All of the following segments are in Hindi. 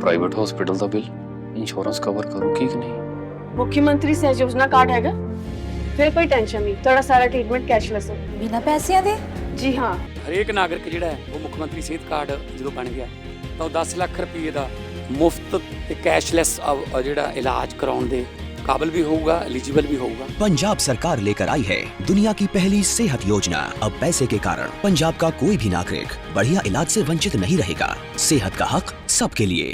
प्राइवेट हॉस्पिटल का बिल इंश्योरेंस कवर करूगी कि नहीं? मुख्यमंत्री सहज योजना कार्ड हैगा, फिर कोई टेंशन नहीं, थोड़ा सारा ट्रीटमेंट कैशलेस है। बिना पैसिਆਂ ਦੇ? जी हाँ, ਹਰੇਕ ਨਾਗਰਿਕ ਜਿਹੜਾ ਹੈ ਉਹ ਮੁੱਖ ਮੰਤਰੀ ਸਿਹਤ ਕਾਰਡ ਜਦੋਂ ਬਣ ਗਿਆ ਤਾਂ ਉਹ 10 ਲੱਖ ਰੁਪਏ ਦਾ ਮੁਫਤ ਤੇ ਕੈਸ਼ਲੈਸ ਜਿਹੜਾ ਇਲਾਜ ਕਰਾਉਣ ਦੇ काबिल भी होगा, एलिजिबल भी होगा। पंजाब सरकार लेकर आई है दुनिया की पहली सेहत योजना। अब पैसे के कारण पंजाब का कोई भी नागरिक बढ़िया इलाज से वंचित नहीं रहेगा। सेहत का हक सबके लिए।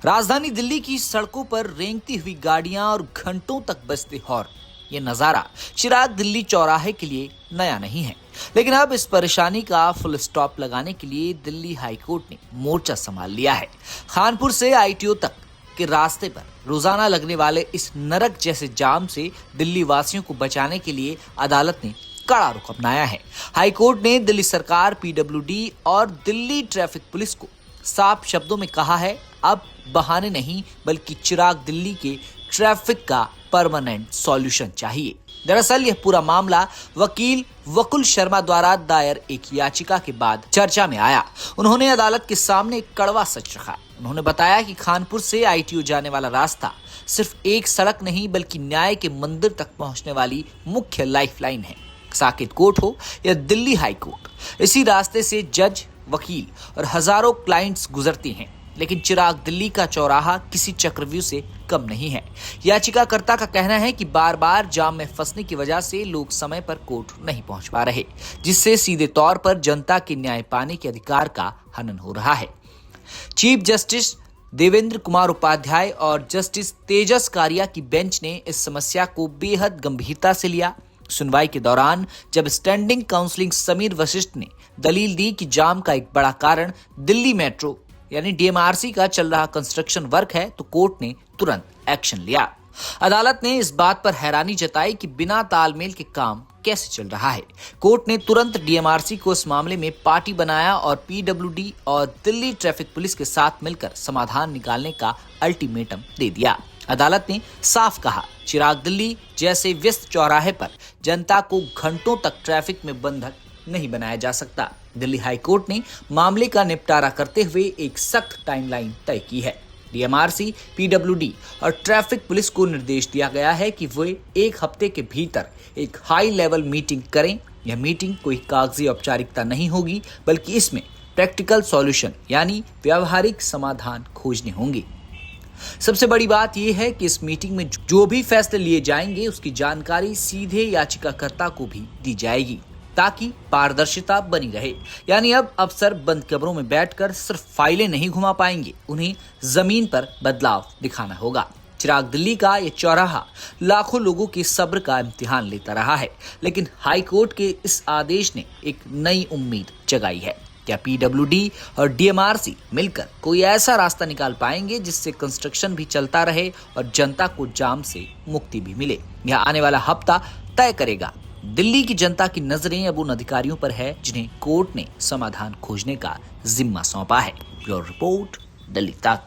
राजधानी दिल्ली की सड़कों पर रेंगती हुई गाड़ियां और घंटों तक बजते हॉर्न, ये नजारा चिराग दिल्ली चौराहे के लिए नया नहीं है। लेकिन अब इस परेशानी का फुल स्टॉप लगाने के लिए दिल्ली हाईकोर्ट ने मोर्चा संभाल लिया है। खानपुर से आईटीओ तक के रास्ते पर रोजाना लगने वाले इस नरक जैसे जाम से दिल्ली वासियों को बचाने के लिए अदालत ने कड़ा रुख अपनाया है। हाईकोर्ट ने दिल्ली सरकार, पीडब्ल्यूडी और दिल्ली ट्रैफिक पुलिस को साफ शब्दों में कहा है, अब बहाने नहीं बल्कि चिराग दिल्ली के ट्रैफिक का परमानेंट सॉल्यूशन चाहिए। दरअसल यह पूरा मामला वकील वकुल शर्मा द्वारा दायर एक याचिका के बाद चर्चा में आया। उन्होंने अदालत के सामने एक कड़वा सच रखा। उन्होंने बताया कि खानपुर से आईटीओ जाने वाला रास्ता सिर्फ एक सड़क नहीं बल्कि न्याय के मंदिर तक पहुंचने वाली मुख्य लाइफलाइन है। साकेत कोर्ट हो या दिल्ली हाई कोर्ट, इसी रास्ते से जज, वकील और हजारों क्लाइंट्स गुजरते हैं। लेकिन चिराग दिल्ली का चौराहा किसी चक्रव्यूह से कम नहीं है। याचिकाकर्ता का कहना है कि बार बार जाम में फंसने की वजह से लोग समय पर कोर्ट नहीं पहुंच पा रहे, जिससे सीधे तौर पर जनता के न्याय पाने के अधिकार का हनन हो रहा है। चीफ जस्टिस देवेंद्र कुमार उपाध्याय और जस्टिस तेजस कारिया की बेंच ने इस समस्या को बेहद गंभीरता से लिया। सुनवाई के दौरान जब स्टैंडिंग काउंसलिंग समीर वशिष्ठ ने दलील दी कि जाम का एक बड़ा कारण दिल्ली मेट्रो यानी डीएमआरसी का चल रहा कंस्ट्रक्शन वर्क है, तो कोर्ट ने तुरंत एक्शन लिया। अदालत ने इस बात पर हैरानी जताई कि बिना तालमेल के काम कैसे चल रहा है। कोर्ट ने तुरंत डीएमआरसी को इस मामले में पार्टी बनाया और पीडब्ल्यूडी और दिल्ली ट्रैफिक पुलिस के साथ मिलकर समाधान निकालने का अल्टीमेटम दे दिया। अदालत ने साफ कहा, चिराग दिल्ली जैसे व्यस्त चौराहे पर जनता को घंटों तक ट्रैफिक में बंधक नहीं बनाया जा सकता। दिल्ली हाईकोर्ट ने मामले का निपटारा करते हुए एक सख्त टाइमलाइन तय की है। डीएमआरसी, पीडब्ल्यूडी और ट्रैफिक पुलिस को निर्देश दिया गया है कि वे एक हफ्ते के भीतर एक हाई लेवल मीटिंग करें। यह मीटिंग कोई कागजी औपचारिकता नहीं होगी बल्कि इसमें प्रैक्टिकल सॉल्यूशन यानी व्यावहारिक समाधान खोजने होंगे। सबसे बड़ी बात यह है कि इस मीटिंग में जो भी फैसले लिए जाएंगे उसकी जानकारी सीधे याचिकाकर्ता को भी दी जाएगी ताकि पारदर्शिता बनी रहे। यानी अब अफसर बंद कमरों में बैठकर सिर्फ फाइलें नहीं घुमा पाएंगे, उन्हें जमीन पर बदलाव दिखाना होगा। चिराग दिल्ली का ये चौराहा लाखों लोगों के सब्र का इम्तिहान लेता रहा है, लेकिन हाई कोर्ट के इस आदेश ने एक नई उम्मीद जगाई है। क्या पीडब्ल्यूडी और डीएमआरसी मिलकर कोई ऐसा रास्ता निकाल पाएंगे जिससे कंस्ट्रक्शन भी चलता रहे और जनता को जाम से मुक्ति भी मिले? यह आने वाला हफ्ता तय करेगा। दिल्ली की जनता की नजरें अब उन अधिकारियों पर है जिन्हें कोर्ट ने समाधान खोजने का जिम्मा सौंपा है। ब्यूरो रिपोर्ट, दिल्ली तक।